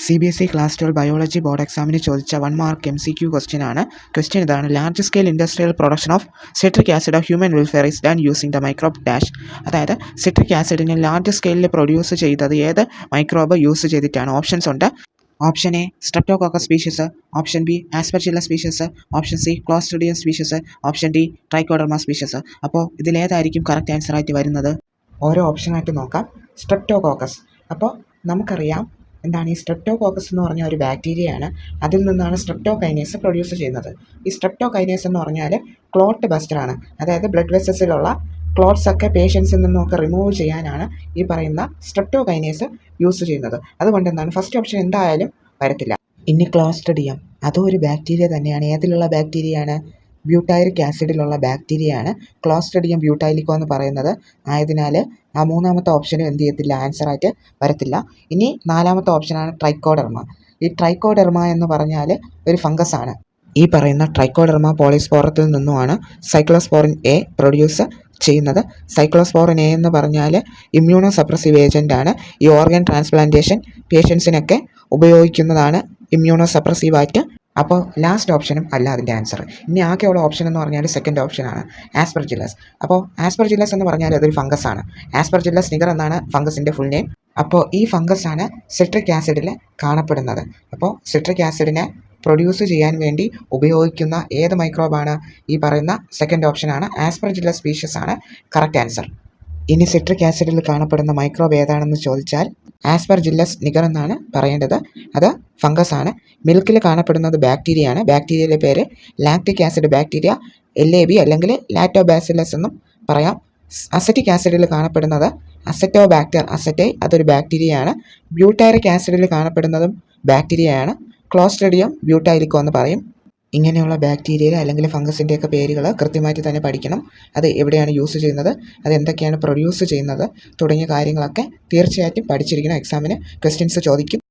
CBSE class 12 biology board എക്സാമിന് ചോദിച്ച 1 mark MCQ question ആണ്. ക്വസ്റ്റ്യൻ ഇതാണ്: large scale industrial production of citric acid of human welfare is done using the microbe dash. അതായത് citric ആസിഡിനെ large സ്കെയിലിൽ produce ചെയ്തത് ഏത് microbe use ചെയ്തിട്ടാണ്? Options ഉണ്ട്. Option A streptococcus species, option B aspergillus species, option C Clostridium species, option D trichoderma species. അപ്പോൾ ഇതിലേതായിരിക്കും correct answer ആയിട്ട് വരുന്നത്? ഓരോ ഓപ്ഷനായിട്ട് നോക്കാം. സ്ട്രെപ്റ്റോകോക്കസ്. അപ്പോൾ നമുക്കറിയാം എന്താണ് ഈ സ്ട്രെപ്റ്റോകോക്കസ് എന്ന് പറഞ്ഞാൽ ഒരു ബാക്ടീരിയയാണ്. അതിൽ നിന്നാണ് സ്ട്രെപ്റ്റോകൈനേസ് പ്രൊഡ്യൂസ് ചെയ്യുന്നത്. ഈ സ്ട്രെപ്റ്റോകൈനേസ് എന്ന് പറഞ്ഞാൽ ക്ലോട്ട് ബസ്റ്ററാണ്. അതായത് ബ്ലഡ് വെസൽസിലുള്ള ക്ലോട്ട്സ് ഒക്കെ പേഷ്യൻസിൽ നിന്നൊക്കെ റിമൂവ് ചെയ്യാനാണ് ഈ പറയുന്ന സ്ട്രെപ്റ്റോകൈനേസ് യൂസ് ചെയ്യുന്നത്. അതുകൊണ്ട് എന്താണ് ഫസ്റ്റ് ഓപ്ഷൻ എന്തായാലും വരത്തില്ല. ഇനി ക്ലോസ്ട്രിഡിയം, അതും ഒരു ബാക്ടീരിയ തന്നെയാണ്. ഏതിലുള്ള ബാക്ടീരിയയാണ്? ബ്യൂട്ടൈറിക് ആസിഡിലുള്ള ബാക്ടീരിയയാണ് ക്ലോസ്ട്രിഡിയം ബ്യൂട്ടൈലിക്കോ എന്ന് പറയുന്നത്. ആയതിനാൽ ആ മൂന്നാമത്തെ ഓപ്ഷനും എന്ത് ചെയ്യത്തില്ല, ആൻസറായിട്ട് വരത്തില്ല. ഇനി നാലാമത്തെ ഓപ്ഷനാണ് ട്രൈക്കോഡെർമ. ഈ ട്രൈക്കോഡെർമ എന്ന് പറഞ്ഞാൽ ഒരു ഫംഗസ് ആണ്. ഈ പറയുന്ന ട്രൈക്കോഡെർമ പോളിസ്പോറത്തിൽ നിന്നുമാണ് സൈക്ലോസ്പോറിൻ എ പ്രൊഡ്യൂസ് ചെയ്യുന്നത്. സൈക്ലോസ്പോറിൻ എ എന്ന് പറഞ്ഞാൽ ഇമ്മ്യൂണോ സപ്രസീവ് ഏജൻ്റ് ആണ്. ഈ ഓർഗൻ ട്രാൻസ്പ്ലാന്റേഷൻ പേഷ്യൻസിനൊക്കെ ഉപയോഗിക്കുന്നതാണ് ഇമ്മ്യൂണോ സപ്രസീവായിട്ട്. അപ്പോൾ ലാസ്റ്റ് ഓപ്ഷനും അല്ല അതിൻ്റെ ആൻസർ. ഇനി ആകെയുള്ള ഓപ്ഷൻ എന്ന് പറഞ്ഞാൽ സെക്കൻഡ് ഓപ്ഷനാണ് ആസ്പെർജില്ലസ്. അപ്പോൾ ആസ്പെർജില്ലസ് എന്ന് പറഞ്ഞാൽ അതൊരു ഫംഗസ് ആണ്. ആസ്പെർജില്ലസ് നിഗർ എന്നാണ് ഫംഗസിൻ്റെ ഫുൾ നെയിം. അപ്പോൾ ഈ ഫംഗസ് ആണ് സിട്രിക് ആസിഡിൽ കാണപ്പെടുന്നത്. അപ്പോൾ സിട്രിക് ആസിഡിനെ പ്രൊഡ്യൂസ് ചെയ്യാൻ വേണ്ടി ഉപയോഗിക്കുന്ന ഏത് മൈക്രോബാണ്? ഈ പറയുന്ന സെക്കൻഡ് ഓപ്ഷനാണ് ആസ്പെർജില്ലസ് സ്പീഷീസ് ആണ് കറക്റ്റ് ആൻസർ. ഇനി സിട്രിക് ആസിഡിൽ കാണപ്പെടുന്ന മൈക്രോബ് ഏതാണെന്ന് ചോദിച്ചാൽ ആസ്പെർജില്ലസ് നിഗർ എന്നാണ് പറയേണ്ടത്. അത് ഫംഗസ് ആണ്. മിൽക്കിൽ കാണപ്പെടുന്നത് ബാക്ടീരിയയാണ്. ബാക്ടീരിയയുടെ പേര് ലാക്റ്റിക് ആസിഡ് ബാക്ടീരിയ, LAB അല്ലെങ്കിൽ ലാക്ടോബാസിലസ് എന്നും പറയാം. അസറ്റിക് ആസിഡിൽ കാണപ്പെടുന്നത് അസറ്റോബാക്ടർ അസറ്റൈ, അതൊരു ബാക്ടീരിയയാണ്. ബ്യൂട്ടൈറിക് ആസിഡിൽ കാണപ്പെടുന്നതും ബാക്ടീരിയയാണ്. ക്ലോസ്ട്രിഡിയം ബ്യൂട്ടൈലിക്കോ എന്ന് പറയും. ഇങ്ങനെയുള്ള ബാക്ടീരിയയിൽ അല്ലെങ്കിൽ ഫംഗസിൻ്റെയൊക്കെ പേരുകൾ കൃത്യമായിട്ട് തന്നെ പഠിക്കണം. അത് എവിടെയാണ് യൂസ് ചെയ്യുന്നത്, അത് എന്തൊക്കെയാണ് പ്രൊഡ്യൂസ് ചെയ്യുന്നത് തുടങ്ങിയ കാര്യങ്ങളൊക്കെ തീർച്ചയായിട്ടും പഠിച്ചിരിക്കണം. എക്സാമിന് ക്വസ്റ്റ്യൻസ് ചോദിക്കും.